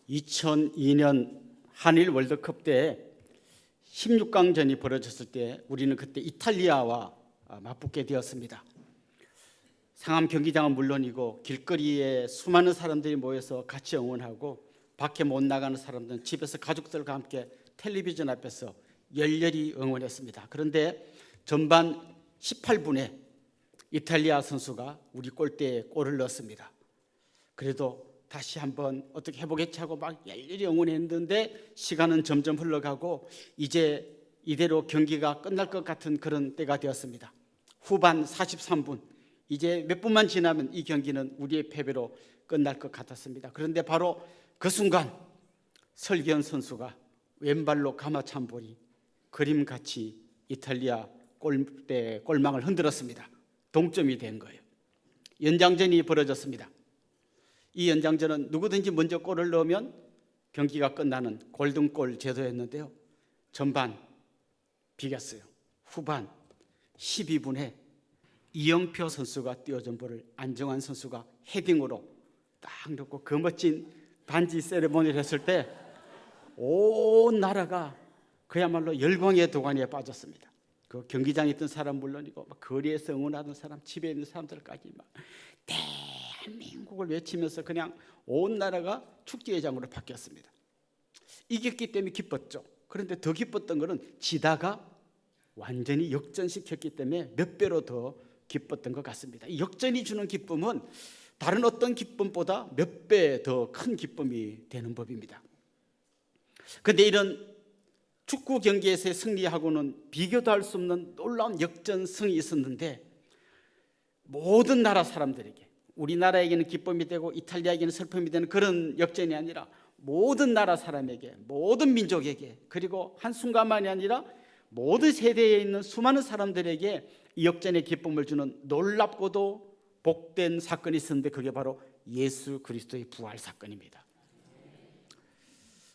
2002년 한일 월드컵 때 16강전이 벌어졌을 때 우리는 그때 이탈리아와 맞붙게 되었습니다. 상암 경기장은 물론이고 길거리에 수많은 사람들이 모여서 같이 응원하고 밖에 못 나가는 사람들은 집에서 가족들과 함께 텔레비전 앞에서 열렬히 응원했습니다. 그런데 전반 18분에 이탈리아 선수가 우리 골대에 골을 넣었습니다. 그래도 다시 한번 어떻게 해보겠지 하고 막 열렬히 응원했는데 시간은 점점 흘러가고 이제 이대로 경기가 끝날 것 같은 그런 때가 되었습니다. 후반 43분, 이제 몇 분만 지나면 이 경기는 우리의 패배로 끝날 것 같았습니다. 그런데 바로 그 순간 설기현 선수가 왼발로 감아찬 볼이 그림같이 이탈리아 골대 골망을 흔들었습니다. 동점이 된 거예요. 연장전이 벌어졌습니다. 이 연장전은 누구든지 먼저 골을 넣으면 경기가 끝나는 골든골 제도였는데요. 전반 비겼어요. 후반 12분에 이영표 선수가 띄워준 볼을 안정환 선수가 헤딩으로 딱 넣고 그 멋진 반지 세레모니를 했을 때 온 나라가 그야말로 열광의 도가니에 빠졌습니다. 그 경기장에 있던 사람 물론이고 막 거리에서 응원하던 사람, 집에 있는 사람들까지 막 대한민국을 외치면서 그냥 온 나라가 축제의 장으로 바뀌었습니다. 이겼기 때문에 기뻤죠. 그런데 더 기뻤던 것은 지다가 완전히 역전시켰기 때문에 몇 배로 더 기뻤던 것 같습니다. 이 역전이 주는 기쁨은 다른 어떤 기쁨보다 몇 배 더 큰 기쁨이 되는 법입니다. 그런데 이런 축구 경기에서의 승리하고는 비교도 할 수 없는 놀라운 역전승이 있었는데 모든 나라 사람들에게, 우리나라에게는 기쁨이 되고 이탈리아에게는 슬픔이 되는 그런 역전이 아니라 모든 나라 사람에게, 모든 민족에게, 그리고 한순간만이 아니라 모든 세대에 있는 수많은 사람들에게 이 역전의 기쁨을 주는 놀랍고도 복된 사건이 있었는데 그게 바로 예수 그리스도의 부활 사건입니다.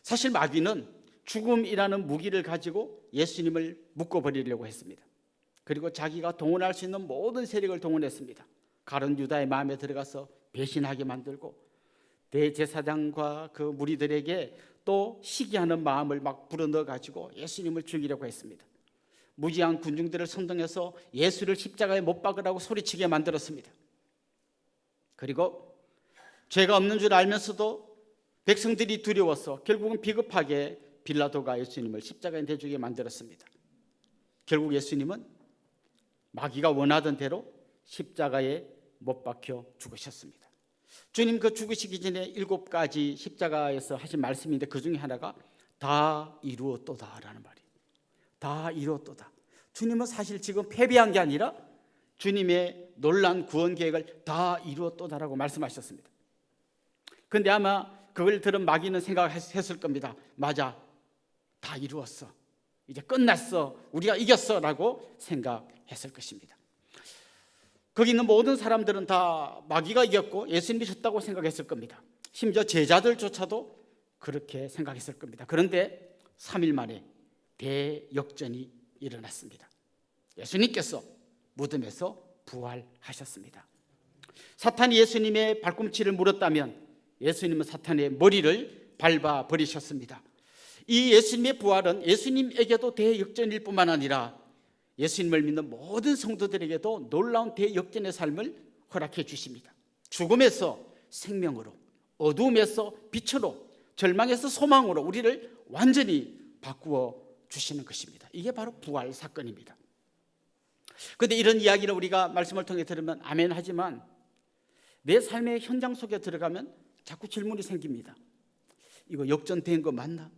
사실 마귀는 죽음이라는 무기를 가지고 예수님을 묶어버리려고 했습니다. 그리고 자기가 동원할 수 있는 모든 세력을 동원했습니다. 가룟 유다의 마음에 들어가서 배신하게 만들고 대제사장과 그 무리들에게 또 시기하는 마음을 막 불어넣어 가지고 예수님을 죽이려고 했습니다. 무지한 군중들을 선동해서 예수를 십자가에 못 박으라고 소리치게 만들었습니다. 그리고 죄가 없는 줄 알면서도 백성들이 두려워서 결국은 비겁하게 빌라도가 예수님을 십자가에 내주게 만들었습니다. 결국 예수님은 마귀가 원하던 대로 십자가에 못 박혀 죽으셨습니다. 주님 그 죽으시기 전에 7가지 십자가에서 하신 말씀인데 그 중에 하나가 다 이루었도다라는 말이에요. 다 이루었도다. 주님은 사실 지금 패배한 게 아니라 주님의 놀라운 구원 계획을 다 이루었도다라고 말씀하셨습니다. 그런데 아마 그걸 들은 마귀는 생각했을 겁니다. 맞아, 다 이루었어, 이제 끝났어, 우리가 이겼어 라고 생각했을 것입니다. 거기 있는 모든 사람들은 다 마귀가 이겼고 예수님이 졌다고 생각했을 겁니다. 심지어 제자들조차도 그렇게 생각했을 겁니다. 그런데 3일 만에 대역전이 일어났습니다. 예수님께서 무덤에서 부활하셨습니다. 사탄이 예수님의 발꿈치를 물었다면 예수님은 사탄의 머리를 밟아버리셨습니다. 이 예수님의 부활은 예수님에게도 대역전일 뿐만 아니라 예수님을 믿는 모든 성도들에게도 놀라운 대역전의 삶을 허락해 주십니다. 죽음에서 생명으로, 어두움에서 빛으로, 절망에서 소망으로 우리를 완전히 바꾸어 주시는 것입니다. 이게 바로 부활 사건입니다. 그런데 이런 이야기를 우리가 말씀을 통해 들으면 아멘 하지만 내 삶의 현장 속에 들어가면 자꾸 질문이 생깁니다. 이거 역전된 거 맞나?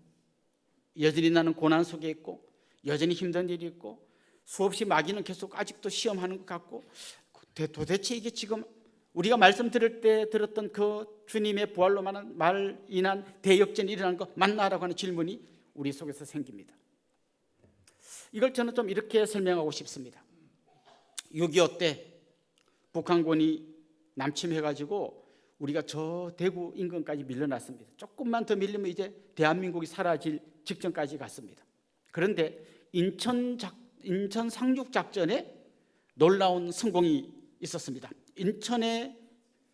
여전히 나는 고난 속에 있고 여전히 힘든 일이 있고 수없이 마귀는 계속 아직도 시험하는 것 같고 도대체 이게 지금 우리가 말씀 들을 때 들었던 그 주님의 부활로 말 인한 대역전이 일어나는 거 맞나라고 하는 질문이 우리 속에서 생깁니다. 이걸 저는 좀 이렇게 설명하고 싶습니다. 6.25 때 북한군이 남침해가지고 우리가 저 대구 인근까지 밀려났습니다. 조금만 더 밀리면 이제 대한민국이 사라질 직전까지 갔습니다. 그런데 인천 상륙작전에 놀라운 성공이 있었습니다. 인천에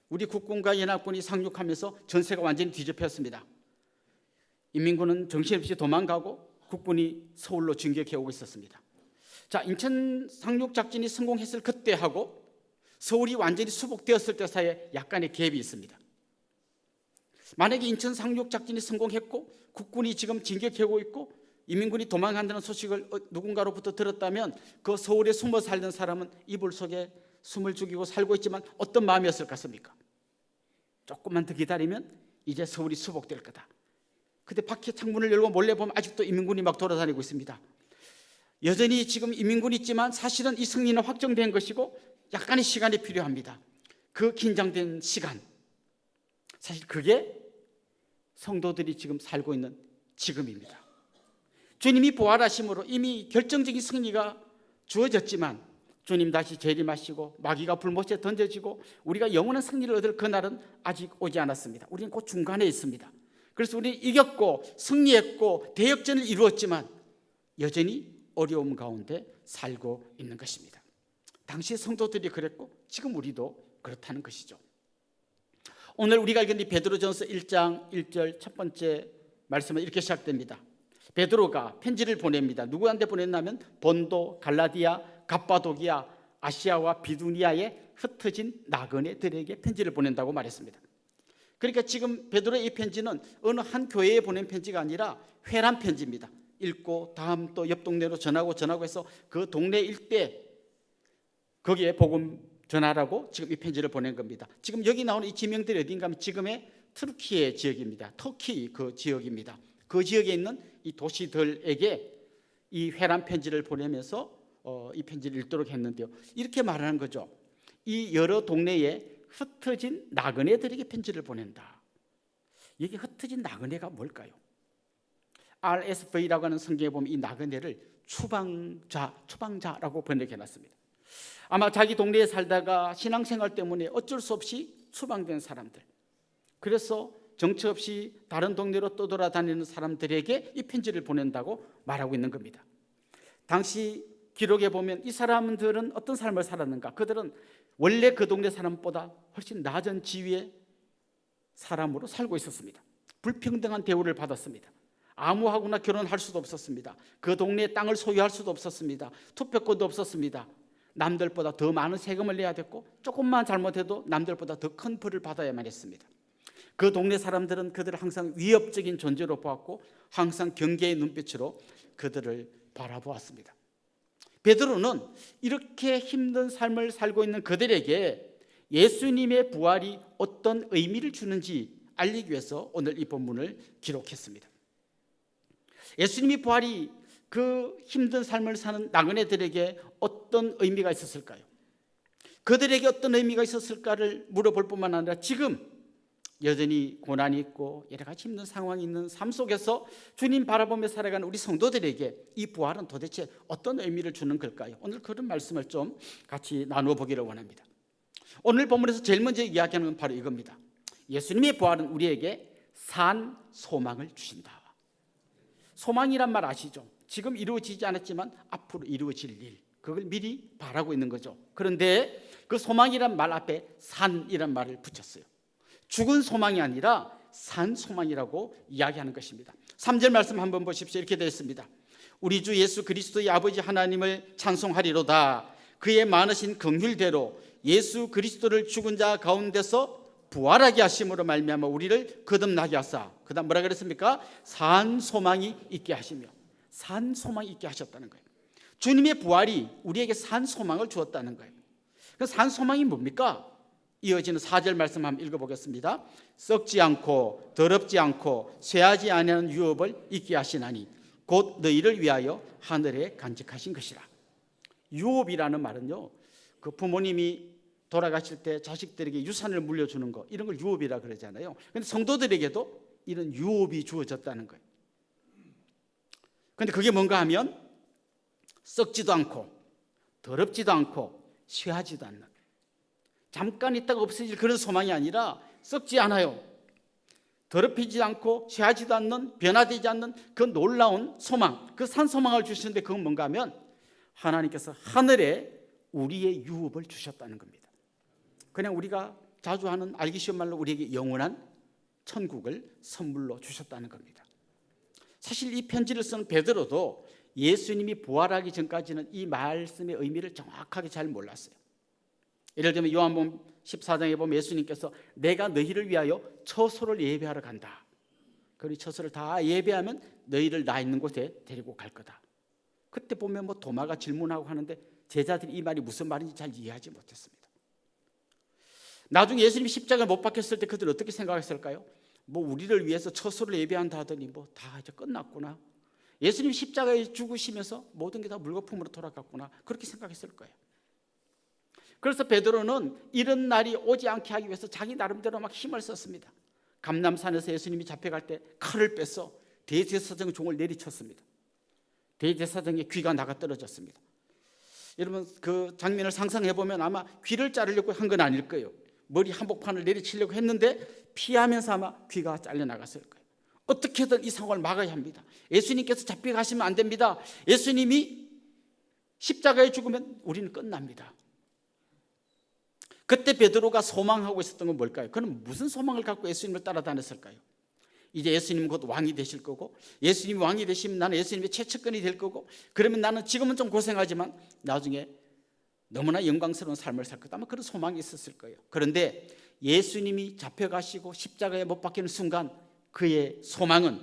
우리 국군과 연합군이 상륙하면서 전세가 완전히 뒤집혔습니다. 인민군은 정신없이 도망가고 국군이 서울로 진격해 오고 있었습니다. 자, 인천 상륙 작전이 성공했을 그때하고 서울이 완전히 수복되었을 때 사이에 약간의 갭이 있습니다. 만약에 인천 상륙 작전이 성공했고 국군이 지금 진격해 오고 있고 인민군이 도망간다는 소식을 누군가로부터 들었다면 그 서울에 숨어 살던 사람은 이불 속에 숨을 죽이고 살고 있지만 어떤 마음이었을 것 같습니까? 조금만 더 기다리면 이제 서울이 수복될 거다. 그때 밖에 창문을 열고 몰래 보면 아직도 인민군이 막 돌아다니고 있습니다. 여전히 지금 인민군이 있지만 사실은 이 승리는 확정된 것이고 약간의 시간이 필요합니다. 그 긴장된 시간, 사실 그게 성도들이 지금 살고 있는 지금입니다. 주님이 부활하심으로 이미 결정적인 승리가 주어졌지만 주님 다시 재림하시고 마귀가 불못에 던져지고 우리가 영원한 승리를 얻을 그날은 아직 오지 않았습니다. 우리는 그 중간에 있습니다. 그래서 우리는 이겼고 승리했고 대역전을 이루었지만 여전히 어려움 가운데 살고 있는 것입니다. 당시 성도들이 그랬고 지금 우리도 그렇다는 것이죠. 오늘 우리가 읽은 이 베드로전서 1장 1절 첫 번째 말씀은 이렇게 시작됩니다. 베드로가 편지를 보냅니다. 누구한테 보냈냐면 본도, 갈라디아, 갑바도기아, 아시아와 비두니아에 흩어진 나그네들에게 편지를 보낸다고 말했습니다. 그러니까 지금 베드로의 이 편지는 어느 한 교회에 보낸 편지가 아니라 회람 편지입니다. 읽고 다음 또 옆 동네로 전하고 해서 그 동네 일대 거기에 복음 전하라고 지금 이 편지를 보낸 겁니다. 지금 여기 나오는 이 지명들이 어딘가 하면 지금의 터키의 지역입니다. 터키 그 지역입니다. 그 지역에 있는 이 도시들에게 이 회람 편지를 보내면서 이 편지를 읽도록 했는데요. 이렇게 말하는 거죠. 이 여러 동네에 흩어진 나그네들에게 편지를 보낸다. 이게 흩어진 나그네가 뭘까요? RSV라고 하는 성경에 보면 이 나그네를 추방자라고 번역해놨습니다. 아마 자기 동네에 살다가 신앙생활 때문에 어쩔 수 없이 추방된 사람들, 그래서 정처 없이 다른 동네로 떠돌아다니는 사람들에게 이 편지를 보낸다고 말하고 있는 겁니다. 당시 기록에 보면 이 사람들은 어떤 삶을 살았는가? 그들은 원래 그 동네 사람보다 훨씬 낮은 지위의 사람으로 살고 있었습니다. 불평등한 대우를 받았습니다. 아무하고나 결혼할 수도 없었습니다. 그 동네의 땅을 소유할 수도 없었습니다. 투표권도 없었습니다. 남들보다 더 많은 세금을 내야 됐고 조금만 잘못해도 남들보다 더 큰 벌을 받아야만 했습니다. 그 동네 사람들은 그들을 항상 위협적인 존재로 보았고 항상 경계의 눈빛으로 그들을 바라보았습니다. 베드로는 이렇게 힘든 삶을 살고 있는 그들에게 예수님의 부활이 어떤 의미를 주는지 알리기 위해서 오늘 이 본문을 기록했습니다. 예수님의 부활이 그 힘든 삶을 사는 나그네들에게 어떤 의미가 있었을까요? 그들에게 어떤 의미가 있었을까를 물어볼 뿐만 아니라 지금 여전히 고난이 있고 여러 가지 힘든 상황이 있는 삶 속에서 주님 바라보며 살아가는 우리 성도들에게 이 부활은 도대체 어떤 의미를 주는 걸까요? 오늘 그런 말씀을 좀 같이 나누어 보기를 원합니다. 오늘 본문에서 제일 먼저 이야기하는 건 바로 이겁니다. 예수님의 부활은 우리에게 산 소망을 주신다. 소망이란 말 아시죠? 지금 이루어지지 않았지만 앞으로 이루어질 일, 그걸 미리 바라고 있는 거죠. 그런데 그 소망이란 말 앞에 산이란 말을 붙였어요. 죽은 소망이 아니라 산 소망이라고 이야기하는 것입니다. 3절 말씀 한번 보십시오. 이렇게 되어 있습니다. 우리 주 예수 그리스도의 아버지 하나님을 찬송하리로다. 그의 많으신 긍휼대로 예수 그리스도를 죽은 자 가운데서 부활하게 하심으로 말미암아 우리를 거듭나게 하사. 그다음 뭐라 그랬습니까? 산 소망이 있게 하시며. 산 소망이 있게 하셨다는 거예요. 주님의 부활이 우리에게 산 소망을 주었다는 거예요. 그 산 소망이 뭡니까? 이어지는 4절 말씀 한번 읽어보겠습니다. 썩지 않고 더럽지 않고 쇠하지 아니하는 유업을 있게 하시나니 곧 너희를 위하여 하늘에 간직하신 것이라. 유업이라는 말은요, 그 부모님이 돌아가실 때 자식들에게 유산을 물려주는 거, 이런 걸 유업이라 그러잖아요. 그런데 성도들에게도 이런 유업이 주어졌다는 거예요. 그런데 그게 뭔가 하면 썩지도 않고 더럽지도 않고 쇠하지도 않는, 잠깐 있다가 없어질 그런 소망이 아니라 썩지 않아요. 더럽히지 않고 쇠하지도 않는, 변화되지 않는 그 놀라운 소망, 그 산 소망을 주시는데 그건 뭔가 하면 하나님께서 하늘에 우리의 유업을 주셨다는 겁니다. 그냥 우리가 자주 하는 알기 쉬운 말로 우리에게 영원한 천국을 선물로 주셨다는 겁니다. 사실 이 편지를 쓴 베드로도 예수님이 부활하기 전까지는 이 말씀의 의미를 정확하게 잘 몰랐어요. 예를 들면 요한복음 14장에 보면 예수님께서 내가 너희를 위하여 처소를 예배하러 간다. 그리고 처소를 다 예배하면 너희를 나 있는 곳에 데리고 갈 거다. 그때 보면 뭐 도마가 질문하고 하는데 제자들이 이 말이 무슨 말인지 잘 이해하지 못했습니다. 나중에 예수님이 십자가에 못 박혔을 때 그들 어떻게 생각했을까요? 뭐 우리를 위해서 처소를 예배한다 하더니 뭐 다 이제 끝났구나. 예수님이 십자가에 죽으시면서 모든 게 다 물거품으로 돌아갔구나. 그렇게 생각했을 거예요. 그래서 베드로는 이런 날이 오지 않게 하기 위해서 자기 나름대로 막 힘을 썼습니다. 감람산에서 예수님이 잡혀갈 때 칼을 빼서 대제사장 종을 내리쳤습니다. 대제사장의 귀가 나가 떨어졌습니다. 여러분 그 장면을 상상해 보면 아마 귀를 자르려고 한 건 아닐 거예요. 머리 한복판을 내리치려고 했는데 피하면서 아마 귀가 잘려 나갔을 거예요. 어떻게든 이 상황을 막아야 합니다. 예수님께서 잡혀가시면 안 됩니다. 예수님이 십자가에 죽으면 우리는 끝납니다. 그때 베드로가 소망하고 있었던 건 뭘까요? 그는 무슨 소망을 갖고 예수님을 따라다녔을까요? 이제 예수님은 곧 왕이 되실 거고, 예수님이 왕이 되시면 나는 예수님의 최측근이 될 거고, 그러면 나는 지금은 좀 고생하지만 나중에 너무나 영광스러운 삶을 살 거다. 아마 그런 소망이 있었을 거예요. 그런데 예수님이 잡혀가시고 십자가에 못 박히는 순간 그의 소망은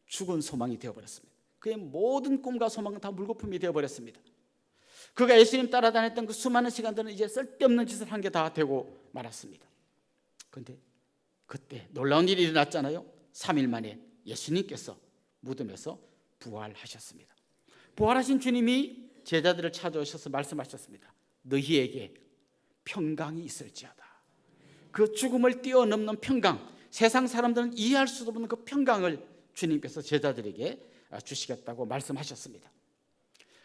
죽은 소망이 되어버렸습니다. 그의 모든 꿈과 소망은 다 물거품이 되어버렸습니다. 그가 예수님 따라다녔던 그 수많은 시간들은 이제 쓸데없는 짓을 한 게 다 되고 말았습니다. 그런데 그때 놀라운 일이 일어났잖아요. 3일 만에 예수님께서 무덤에서 부활하셨습니다. 부활하신 주님이 제자들을 찾아오셔서 말씀하셨습니다. 너희에게 평강이 있을지어다. 그 죽음을 뛰어넘는 평강, 세상 사람들은 이해할 수도 없는 그 평강을 주님께서 제자들에게 주시겠다고 말씀하셨습니다.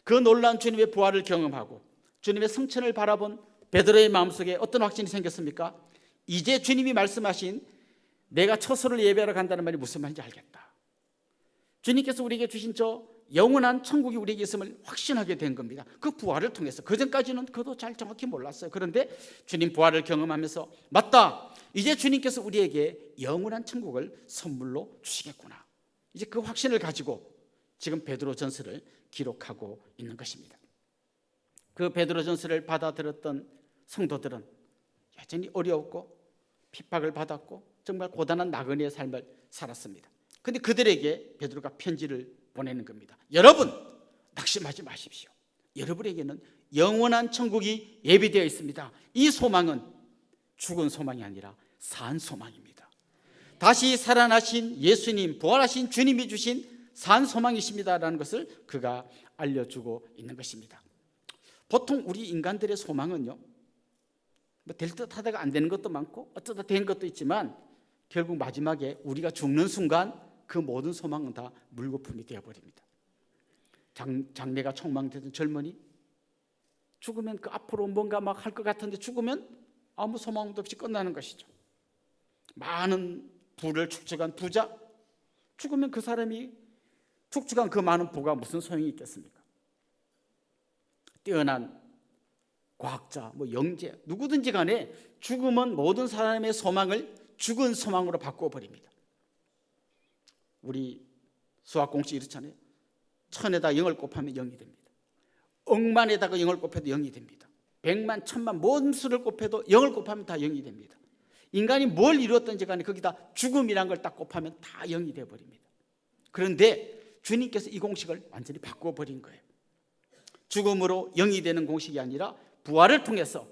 그 놀라운 주님의 부활을 경험하고 주님의 승천을 바라본 베드로의 마음속에 어떤 확신이 생겼습니까? 이제 주님이 말씀하신 내가 처소를 예배하러 간다는 말이 무슨 말인지 알겠다. 주님께서 우리에게 주신 저 영원한 천국이 우리에게 있음을 확신하게 된 겁니다. 그 부활을 통해서. 그전까지는 그도 잘 정확히 몰랐어요. 그런데 주님 부활을 경험하면서 맞다, 이제 주님께서 우리에게 영원한 천국을 선물로 주시겠구나. 이제 그 확신을 가지고 지금 베드로 전서를 기록하고 있는 것입니다. 그 베드로 전서를 받아들였던 성도들은 여전히 어려웠고 핍박을 받았고 정말 고단한 나그네의 삶을 살았습니다. 그런데 그들에게 베드로가 편지를 보내는 겁니다. 여러분, 낙심하지 마십시오. 여러분에게는 영원한 천국이 예비되어 있습니다. 이 소망은 죽은 소망이 아니라 산 소망입니다. 다시 살아나신 예수님, 부활하신 주님이 주신 산 소망이십니다라는 것을 그가 알려주고 있는 것입니다. 보통 우리 인간들의 소망은요, 될 듯 하다가 안 되는 것도 많고 어쩌다 된 것도 있지만 결국 마지막에 우리가 죽는 순간 그 모든 소망은 다 물거품이 되어버립니다. 장래가 촉망되던 젊은이, 죽으면 그 앞으로 뭔가 막 할 것 같은데 죽으면 아무 소망도 없이 끝나는 것이죠. 많은 부를 축적한 부자, 죽으면 그 사람이 축적한 그 많은 부가 무슨 소용이 있겠습니까? 뛰어난 과학자, 영재, 누구든지 간에 죽음은 모든 사람의 소망을 죽은 소망으로 바꿔버립니다. 우리 수학 공식 이렇잖아요. 1000에다 0을 곱하면 0이 됩니다. 억만에다가 0을 곱해도 0이 됩니다. 100만, 1000만 모든 수를 곱해도 0을 곱하면 다 0이 됩니다. 인간이 뭘 이루었든지 간에 거기다 죽음이란 걸 딱 곱하면 다 0이 되어버립니다. 그런데 주님께서 이 공식을 완전히 바꿔버린 거예요. 죽음으로 0이 되는 공식이 아니라 부활을 통해서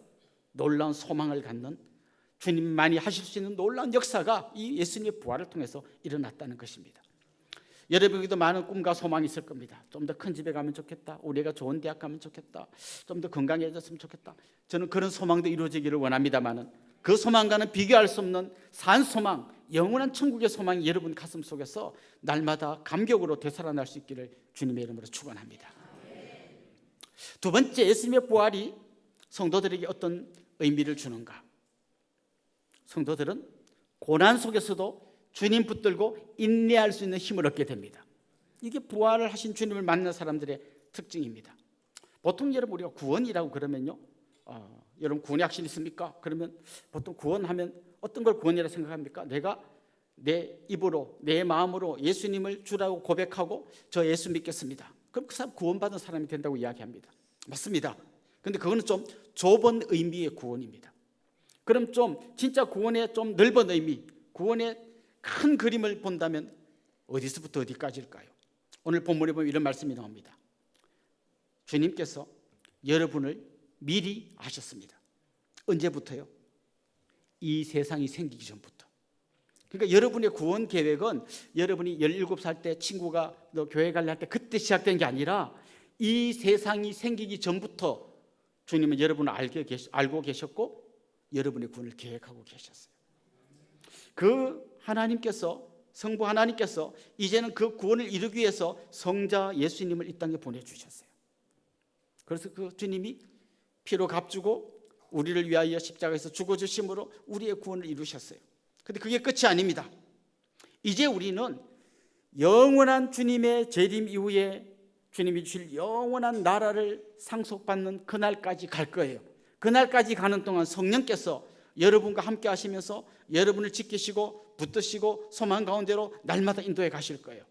놀라운 소망을 갖는, 주님만이 하실 수 있는 놀라운 역사가 이 예수님의 부활을 통해서 일어났다는 것입니다. 여러분에게도 많은 꿈과 소망이 있을 겁니다. 좀 더 큰 집에 가면 좋겠다, 우리 애가 좋은 대학 가면 좋겠다, 좀 더 건강해졌으면 좋겠다. 저는 그런 소망도 이루어지기를 원합니다만 그 소망과는 비교할 수 없는 산 소망, 영원한 천국의 소망이 여러분 가슴 속에서 날마다 감격으로 되살아날 수 있기를 주님의 이름으로 축원합니다. 두 번째, 예수님의 부활이 성도들에게 어떤 의미를 주는가? 성도들은 고난 속에서도 주님 붙들고 인내할 수 있는 힘을 얻게 됩니다. 이게 부활을 하신 주님을 만난 사람들의 특징입니다. 보통 여러분 우리가 구원이라고 그러면요, 여러분 구원의 확신 있습니까? 그러면 보통 구원하면 어떤 걸 구원이라고 생각합니까? 내가 내 입으로 내 마음으로 예수님을 주라고 고백하고 저 예수 믿겠습니다. 그럼 그 사람 구원받은 사람이 된다고 이야기합니다. 맞습니다. 그런데 그거는 좀 좁은 의미의 구원입니다. 그럼 좀 진짜 구원의 좀 넓은 의미, 구원의 큰 그림을 본다면 어디서부터 어디까지일까요? 오늘 본문에 보면 이런 말씀이 나옵니다. 주님께서 여러분을 미리 아셨습니다. 언제부터요? 이 세상이 생기기 전부터. 그러니까 여러분의 구원 계획은 여러분이 17살 때 친구가 너 교회 갈래 할 때 그때 시작된 게 아니라 이 세상이 생기기 전부터 주님은 여러분을 알고 계셨고 여러분의 구원을 계획하고 계셨어요. 그 하나님께서, 성부 하나님께서 이제는 그 구원을 이루기 위해서 성자 예수님을 이 땅에 보내주셨어요. 그래서 그 주님이 피로 값주고 우리를 위하여 십자가에서 죽어주심으로 우리의 구원을 이루셨어요. 그런데 그게 끝이 아닙니다. 이제 우리는 영원한 주님의 재림 이후에 주님이 주실 영원한 나라를 상속받는 그날까지 갈 거예요. 그날까지 가는 동안 성령께서 여러분과 함께 하시면서 여러분을 지키시고 붙드시고 소망 가운데로 날마다 인도해 가실 거예요.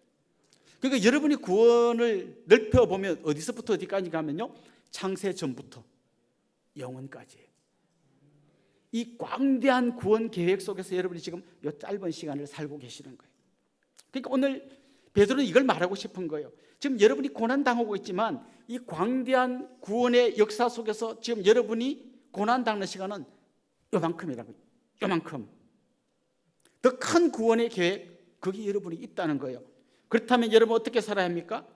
그러니까 여러분이 구원을 넓혀보면 어디서부터 어디까지 가면요, 창세 전부터 영원까지. 이 광대한 구원 계획 속에서 여러분이 지금 이 짧은 시간을 살고 계시는 거예요. 그러니까 오늘 베드로는 이걸 말하고 싶은 거예요. 지금 여러분이 고난당하고 있지만 이 광대한 구원의 역사 속에서 지금 여러분이 고난당하는 시간은 요만큼이라고. 요만큼. 더 큰 구원의 계획, 거기 여러분이 있다는 거예요. 그렇다면 여러분 어떻게 살아야 합니까?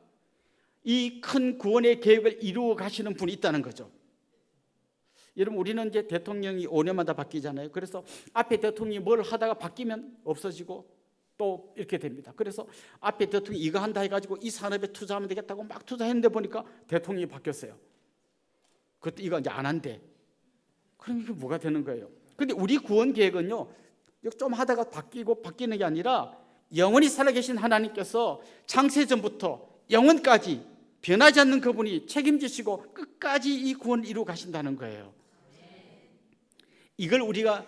이 큰 구원의 계획을 이루어 가시는 분이 있다는 거죠. 여러분, 우리는 이제 대통령이 5년마다 바뀌잖아요. 그래서 앞에 대통령이 뭘 하다가 바뀌면 없어지고 또 이렇게 됩니다. 그래서 앞에 대통령이 이거 한다 해가지고 이 산업에 투자하면 되겠다고 막 투자했는데 보니까 대통령이 바뀌었어요. 그때 이거 이제 안 한대. 그럼 이게 뭐가 되는 거예요? 근데 우리 구원 계획은요, 좀 하다가 바뀌는 게 아니라 영원히 살아계신 하나님께서 창세전부터 영원까지 변하지 않는 그분이 책임지시고 끝까지 이 구원을 이루어 가신다는 거예요. 이걸 우리가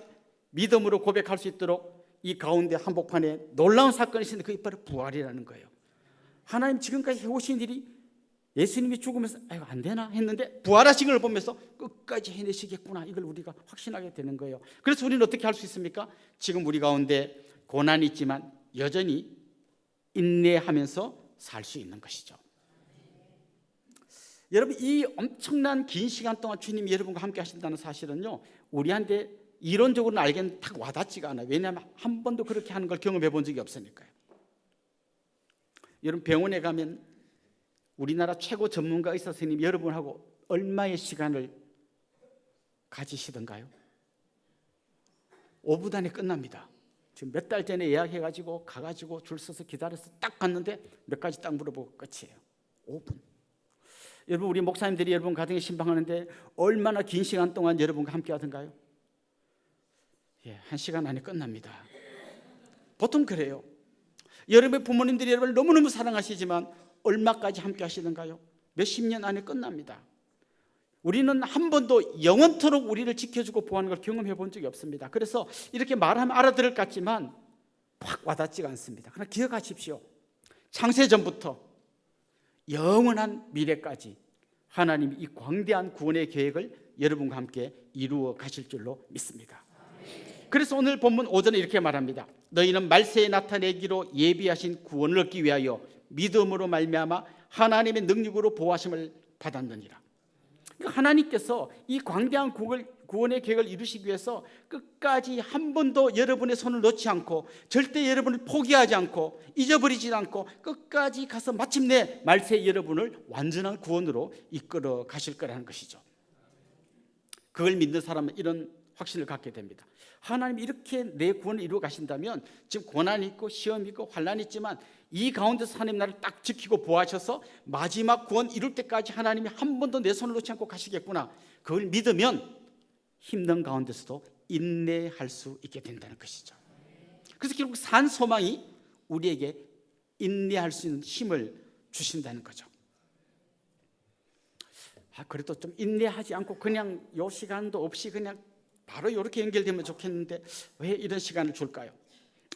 믿음으로 고백할 수 있도록 이 가운데 한복판에 놀라운 사건이 있는데 그게 바로 부활이라는 거예요. 하나님 지금까지 해오신 일이 예수님이 죽으면서 아이고 안 되나 했는데 부활하신 걸 보면서 끝까지 해내시겠구나, 이걸 우리가 확신하게 되는 거예요. 그래서 우리는 어떻게 할 수 있습니까? 지금 우리 가운데 고난이 있지만 여전히 인내하면서 살 수 있는 것이죠. 여러분, 이 엄청난 긴 시간 동안 주님이 여러분과 함께 하신다는 사실은요, 우리한테 이론적으로는 알겠는데 딱 와닿지가 않아요. 왜냐하면 한 번도 그렇게 하는 걸 경험해 본 적이 없으니까요. 여러분, 병원에 가면 우리나라 최고 전문가 의사 선생님 여러분하고 얼마의 시간을 가지시던가요? 5분 안에 끝납니다. 지금 몇 달 전에 예약해가지고 가가지고 줄 서서 기다려서 딱 갔는데 몇 가지 딱 물어보고 끝이에요. 5분. 여러분, 우리 목사님들이 여러분 가정에 신방하는데 얼마나 긴 시간 동안 여러분과 함께 하던가요? 1시간 안에 끝납니다. 보통 그래요. 여러분의 부모님들이 여러분을 너무너무 사랑하시지만 얼마까지 함께 하시던가요? 몇십 년 안에 끝납니다. 우리는 한 번도 영원토록 우리를 지켜주고 보호하는 걸 경험해 본 적이 없습니다. 그래서 이렇게 말하면 알아들을 것 같지만 확 와닿지가 않습니다. 그러나 기억하십시오. 창세전부터 영원한 미래까지 하나님이 이 광대한 구원의 계획을 여러분과 함께 이루어 가실 줄로 믿습니다. 그래서 오늘 본문 5절에 이렇게 말합니다. 너희는 말세에 나타내기로 예비하신 구원을 얻기 위하여 믿음으로 말미암아 하나님의 능력으로 보호하심을 받았느니라. 하나님께서 이 광대한 구원의 계획을 이루시기 위해서 끝까지 한 번도 여러분의 손을 놓지 않고 절대 여러분을 포기하지 않고 잊어버리지 않고 끝까지 가서 마침내 말세 여러분을 완전한 구원으로 이끌어 가실 거라는 것이죠. 그걸 믿는 사람은 이런 확신을 갖게 됩니다. 하나님이 이렇게 내 구원을 이루어 가신다면 지금 고난이 있고 시험이 있고 환난이 있지만 이 가운데서 하나님 나를 딱 지키고 보호하셔서 마지막 구원 이룰 때까지 하나님이 한 번도 내 손을 놓지 않고 가시겠구나, 그걸 믿으면 힘든 가운데서도 인내할 수 있게 된다는 것이죠. 그래서 결국 산 소망이 우리에게 인내할 수 있는 힘을 주신다는 거죠. 그래도 좀 인내하지 않고 그냥 요 시간도 없이 그냥 바로 이렇게 연결되면 좋겠는데 왜 이런 시간을 줄까요?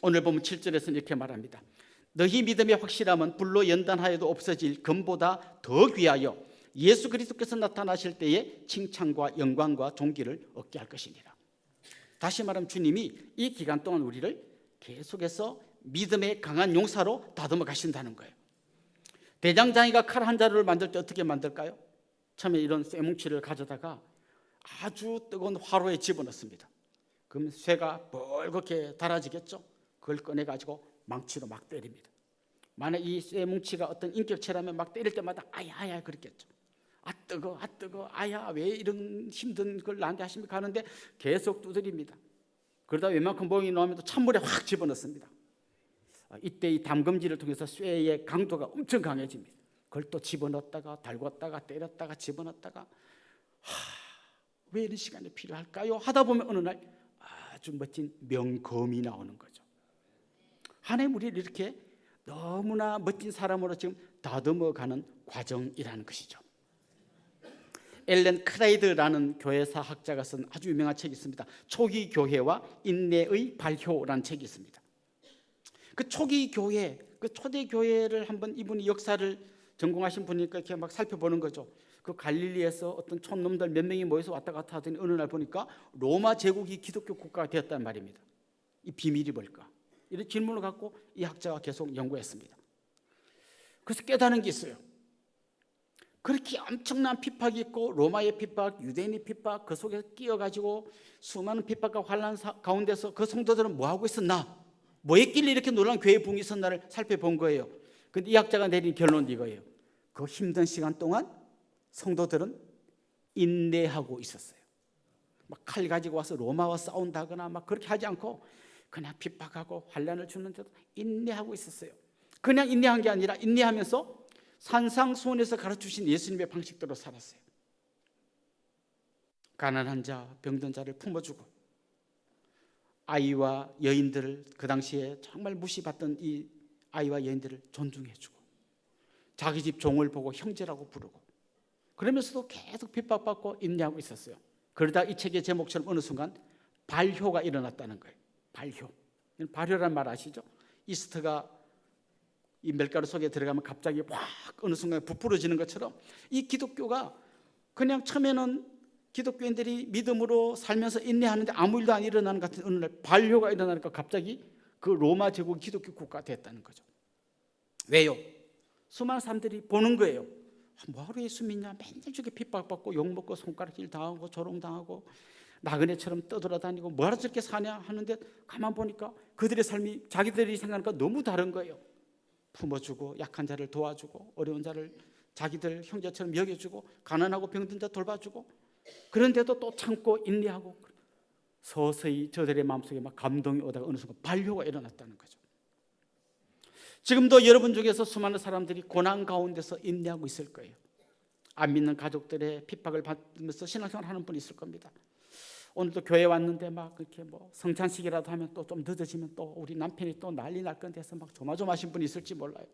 오늘 보면 7절에서는 이렇게 말합니다. 너희 믿음의 확실함은 불로 연단하여도 없어질 금보다 더 귀하여 예수 그리스도께서 나타나실 때에 칭찬과 영광과 존귀를 얻게 할 것이니라. 다시 말하면 주님이 이 기간 동안 우리를 계속해서 믿음의 강한 용사로 다듬어 가신다는 거예요. 대장장이가 칼 한 자루를 만들 때 어떻게 만들까요? 처음에 이런 쇠뭉치를 가져다가 아주 뜨거운 화로에 집어넣습니다. 그러면 쇠가 벌겋게 달아지겠죠. 그걸 꺼내가지고 망치로 막 때립니다. 만약 이 쇠뭉치가 어떤 인격체라면 막 때릴 때마다 아야 그랬겠죠. 아 뜨거 아야 왜 이런 힘든 걸 나한테 하십니까 하는데 계속 두드립니다. 그러다 웬만큼 모형이 나오면 또 찬물에 확 집어넣습니다. 이때 이 담금질을 통해서 쇠의 강도가 엄청 강해집니다. 그걸 또 집어넣었다가 달궜다가 때렸다가 집어넣었다가 왜 이런 시간이 필요할까요? 하다 보면 어느 날 아주 멋진 명검이 나오는 거죠. 하나님 우리를 이렇게 너무나 멋진 사람으로 지금 다듬어가는 과정이라는 것이죠. 엘렌 크라이드라는 교회사 학자가 쓴 아주 유명한 책이 있습니다. 초기 교회와 인내의 발효라는 책이 있습니다. 그 초기 교회, 그 초대 교회를 한번 이분이 역사를 전공하신 분이니까 이렇게 막 살펴보는 거죠. 그 갈릴리에서 어떤 촌놈들 몇 명이 모여서 왔다 갔다 하더니 어느 날 보니까 로마 제국이 기독교 국가가 되었단 말입니다. 이 비밀이 뭘까? 이런 질문을 갖고 이 학자가 계속 연구했습니다. 그래서 깨달은 게 있어요. 그렇게 엄청난 핍박이 있고 로마의 핍박, 유대인의 핍박 그 속에 끼어가지고 수많은 핍박과 환난 가운데서 그 성도들은 뭐하고 있었나? 뭐 했길래 이렇게 놀라운 교회의 부흥이 있었나를 살펴본 거예요. 그런데 이 학자가 내린 결론은 이거예요. 그 힘든 시간 동안 성도들은 인내하고 있었어요. 막 칼 가지고 와서 로마와 싸운다거나 막 그렇게 하지 않고 그냥 핍박하고 환난을 주는데도 인내하고 있었어요. 그냥 인내한 게 아니라 인내하면서 산상수훈에서 가르치신 예수님의 방식대로 살았어요. 가난한 자, 병든 자를 품어주고 아이와 여인들을 그 당시에 정말 무시받던 이 아이와 여인들을 존중해주고 자기 집 종을 보고 형제라고 부르고 그러면서도 계속 핍박받고 인내하고 있었어요. 그러다 이 책의 제목처럼 어느 순간 발효가 일어났다는 거예요. 발효라는 말 아시죠? 이스트가 이 밀가루 속에 들어가면 갑자기 확 어느 순간 부풀어지는 것처럼 이 기독교가 그냥 처음에는 기독교인들이 믿음으로 살면서 인내하는데 아무 일도 안 일어나는 것 같은 어느 날 발효가 일어나니까 갑자기 그 로마 제국 기독교 국가가 됐다는 거죠. 왜요? 수많은 사람들이 보는 거예요. 뭐하러 예수 믿냐? 맨날 저렇게 핍박받고 욕먹고 손가락질 당하고 조롱당하고 나그네처럼 떠돌아다니고 뭐하러 저렇게 사냐 하는데 가만 보니까 그들의 삶이 자기들이 생각하니까 너무 다른 거예요. 품어주고 약한 자를 도와주고 어려운 자를 자기들 형제처럼 여겨주고 가난하고 병든 자 돌봐주고 그런데도 또 참고 인내하고 서서히 저들의 마음속에 막 감동이 오다가 어느 순간 발효가 일어났다는 거죠. 지금도 여러분 중에서 수많은 사람들이 고난 가운데서 인내하고 있을 거예요. 안 믿는 가족들의 핍박을 받으면서 신앙생활 하는 분이 있을 겁니다. 오늘도 교회 왔는데 막 그렇게 뭐 성찬식이라도 하면 또 좀 늦어지면 또 우리 남편이 또 난리 날 건데 해서 막 조마조마하신 분이 있을지 몰라요.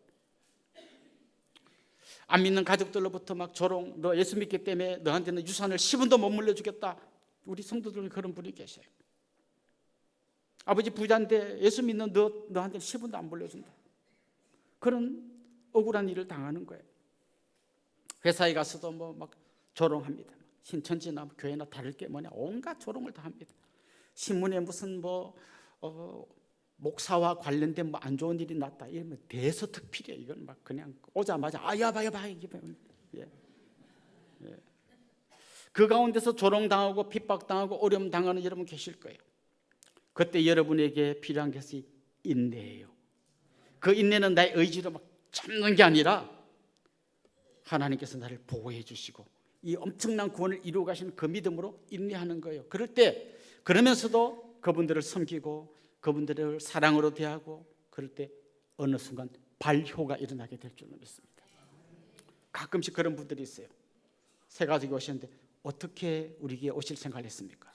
안 믿는 가족들로부터 막 조롱, 너 예수 믿기 때문에 너한테는 유산을 10원도 못 물려주겠다. 우리 성도들은 그런 분이 계셔요. 아버지 부자인데 예수 믿는 너한테는 10원도 안 물려준다. 그런 억울한 일을 당하는 거예요. 회사에 가서도 뭐 막 조롱합니다. 신천지나 교회나 다를 게 뭐냐 온갖 조롱을 다 합니다. 신문에 무슨 뭐 목사와 관련된 뭐 안 좋은 일이 났다 이러면 대서특필이에요. 이건 막 그냥 오자마자 아야 봐야 봐 이게 예. 그 가운데서 조롱당하고 핍박당하고 어려움 당하는 여러분 계실 거예요. 그때 여러분에게 필요한 것이 인내예요. 그 인내는 나의 의지로 막 참는 게 아니라 하나님께서 나를 보호해 주시고 이 엄청난 구원을 이루어 가시는 그 믿음으로 인내하는 거예요. 그럴 때 그러면서도 그분들을 섬기고 그분들을 사랑으로 대하고 그럴 때 어느 순간 발효가 일어나게 될 줄로 믿습니다. 가끔씩 그런 분들이 있어요. 새 가족이 오셨는데 어떻게 우리에게 오실 생각을 했습니까?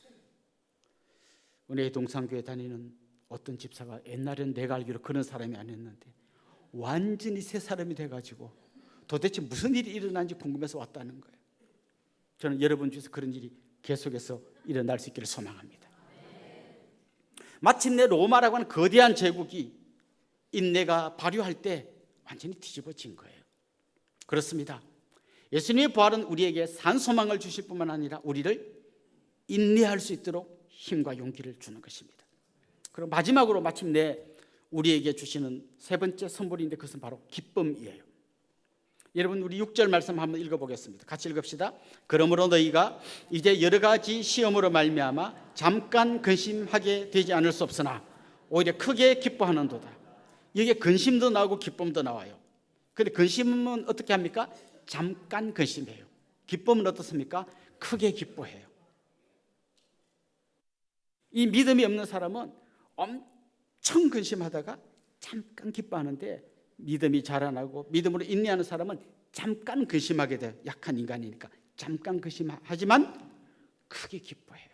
은혜의 동산교회 다니는 어떤 집사가 옛날에는 내가 알기로 그런 사람이 아니었는데 완전히 새 사람이 돼가지고 도대체 무슨 일이 일어난지 궁금해서 왔다는 거예요. 저는 여러분 중에서 그런 일이 계속해서 일어날 수 있기를 소망합니다. 마침내 로마라고 하는 거대한 제국이 인내가 발휘할 때 완전히 뒤집어진 거예요. 그렇습니다. 예수님의 부활은 우리에게 산 소망을 주실 뿐만 아니라 우리를 인내할 수 있도록 힘과 용기를 주는 것입니다. 그리고 마지막으로 마침내 우리에게 주시는 세 번째 선물인데 그것은 바로 기쁨이에요. 여러분, 우리 6절 말씀 한번 읽어보겠습니다. 같이 읽읍시다. 그러므로 너희가 이제 여러 가지 시험으로 말미암아 잠깐 근심하게 되지 않을 수 없으나 오히려 크게 기뻐하는도다. 여기에 근심도 나오고 기쁨도 나와요. 그런데 근심은 어떻게 합니까? 잠깐 근심해요. 기쁨은 어떻습니까? 크게 기뻐해요. 이 믿음이 없는 사람은 엄청 근심하다가 잠깐 기뻐하는데, 믿음이 자라나고 믿음으로 인내하는 사람은 잠깐 근심하게 돼요. 약한 인간이니까 잠깐 근심하지만 크게 기뻐해요.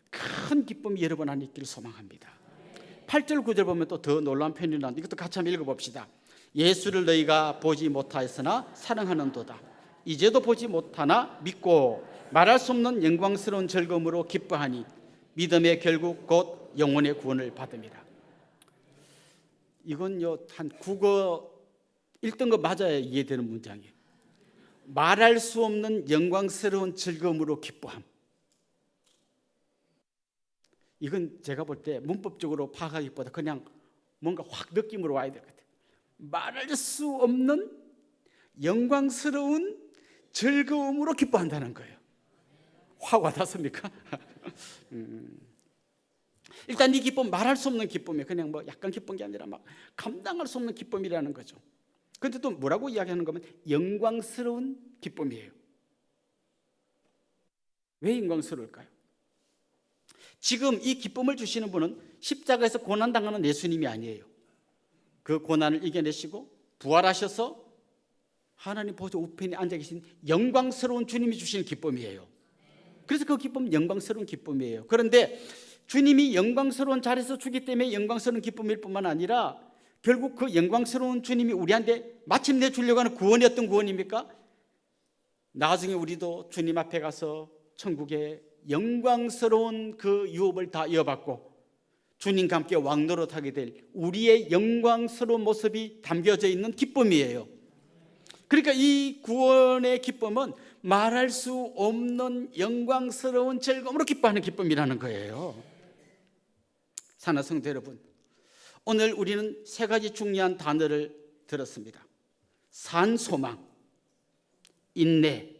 큰 기쁨이 여러분 안에 있기를 소망합니다. 8절 9절 보면 또 더 놀라운 표현이 나오는데 이것도 같이 한번 읽어봅시다. 예수를 너희가 보지 못하였으나 사랑하는도다. 이제도 보지 못하나 믿고 말할 수 없는 영광스러운 즐거움으로 기뻐하니 믿음의 결국 곧 영혼의 구원을 받음이라. 이건요, 한 국어 1등급 맞아야 이해되는 문장이에요. 말할 수 없는 영광스러운 즐거움으로 기뻐함. 이건 제가 볼 때 문법적으로 파악하기보다 그냥 뭔가 확 느낌으로 와야 될 것 같아요. 말할 수 없는 영광스러운 즐거움으로 기뻐한다는 거예요. 확 와닿습니까? 일단 이 기쁨, 말할 수 없는 기쁨이에요. 그냥 뭐 약간 기쁜 게 아니라 막 감당할 수 없는 기쁨이라는 거죠. 그런데 또 뭐라고 이야기하는 거면 영광스러운 기쁨이에요. 왜 영광스러울까요? 지금 이 기쁨을 주시는 분은 십자가에서 고난당하는 예수님이 아니에요. 그 고난을 이겨내시고 부활하셔서 하나님 보좌 우편에 앉아 계신 영광스러운 주님이 주시는 기쁨이에요. 그래서 그 기쁨은 영광스러운 기쁨이에요. 그런데 주님이 영광스러운 자리에서 주기 때문에 영광스러운 기쁨일 뿐만 아니라 결국 그 영광스러운 주님이 우리한테 마침내 주려고 하는 구원이 어떤 구원입니까? 나중에 우리도 주님 앞에 가서 천국에 영광스러운 그 유업을 다 이어받고 주님과 함께 왕노릇하게 될 우리의 영광스러운 모습이 담겨져 있는 기쁨이에요. 그러니까 이 구원의 기쁨은 말할 수 없는 영광스러운 즐거움으로 기뻐하는 기쁨이라는 거예요. 사랑하는 성도 여러분, 오늘 우리는 세 가지 중요한 단어를 들었습니다. 산 소망, 인내,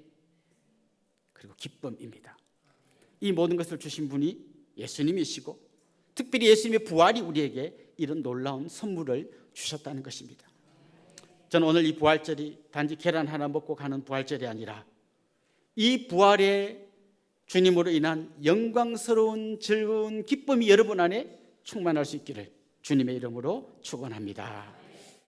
그리고 기쁨입니다. 이 모든 것을 주신 분이 예수님이시고 특별히 예수님의 부활이 우리에게 이런 놀라운 선물을 주셨다는 것입니다. 저는 오늘 이 부활절이 단지 계란 하나 먹고 가는 부활절이 아니라 이 부활의 주님으로 인한 영광스러운 즐거운 기쁨이 여러분 안에 충만할 수 있기를 주님의 이름으로 축원합니다.